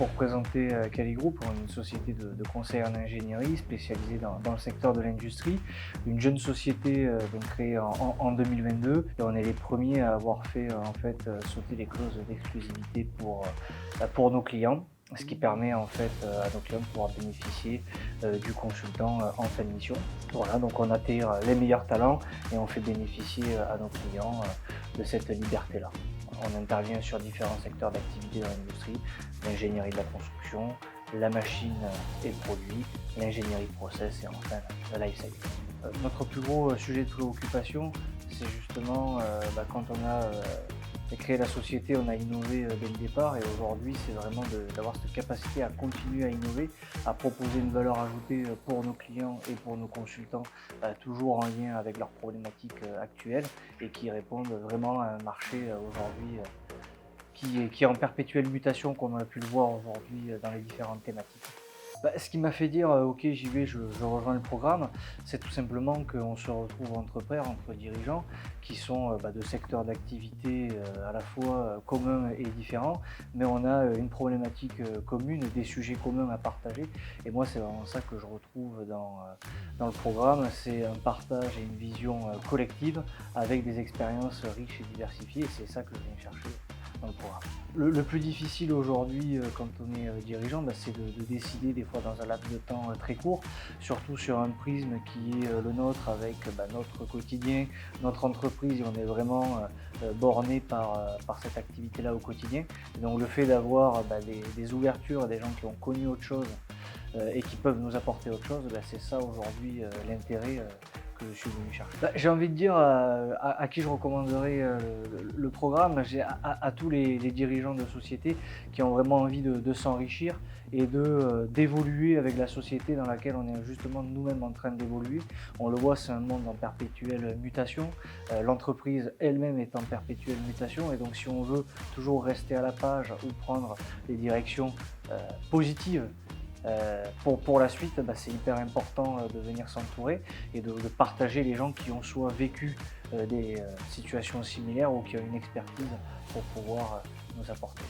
pour présenter Cali Group, on est une société de conseil en ingénierie spécialisée dans le secteur de l'industrie. Une jeune société donc créée en 2022 et on est les premiers à avoir fait sauter les clauses d'exclusivité pour nos clients. Ce qui permet en fait à nos clients de pouvoir bénéficier du consultant en fin de mission. Voilà, donc on attire les meilleurs talents et on fait bénéficier à nos clients de cette liberté-là. On intervient sur différents secteurs d'activité dans l'industrie, l'ingénierie de la construction, la machine et le produit, l'ingénierie de process et enfin la life cycle. Notre plus gros sujet de préoccupation, c'est justement quand on a créé la société, on a innové dès le départ et aujourd'hui c'est vraiment d'avoir cette capacité à continuer à innover, à proposer une valeur ajoutée pour nos clients et pour nos consultants, toujours en lien avec leurs problématiques actuelles et qui répondent vraiment à un marché aujourd'hui qui est en perpétuelle mutation, comme on a pu le voir aujourd'hui dans les différentes thématiques. Ce qui m'a fait dire ok j'y vais, je rejoins le programme, c'est tout simplement qu'on se retrouve entre pairs, entre dirigeants qui sont de secteurs d'activité à la fois communs et différents, mais on a une problématique commune, des sujets communs à partager et moi c'est vraiment ça que je retrouve dans le programme, c'est un partage et une vision collective avec des expériences riches et diversifiées et c'est ça que je viens chercher dans le programme. Le plus difficile aujourd'hui quand on est dirigeant, c'est de décider des fois dans un laps de temps très court, surtout sur un prisme qui est le nôtre avec notre quotidien, notre entreprise et on est vraiment borné par cette activité-là au quotidien. Et donc le fait d'avoir des ouvertures, des gens qui ont connu autre chose et qui peuvent nous apporter autre chose, c'est ça aujourd'hui l'intérêt que je suis venu chercher. J'ai envie de dire à qui je recommanderais le programme, à tous les dirigeants de sociétés qui ont vraiment envie de s'enrichir et d'évoluer avec la société dans laquelle on est justement nous-mêmes en train d'évoluer. On le voit, c'est un monde en perpétuelle mutation. L'entreprise elle-même est en perpétuelle mutation et donc si on veut toujours rester à la page ou prendre des directions positives, pour la suite, c'est hyper important de venir s'entourer et de partager les gens qui ont soit vécu des situations similaires ou qui ont une expertise pour pouvoir nous apporter.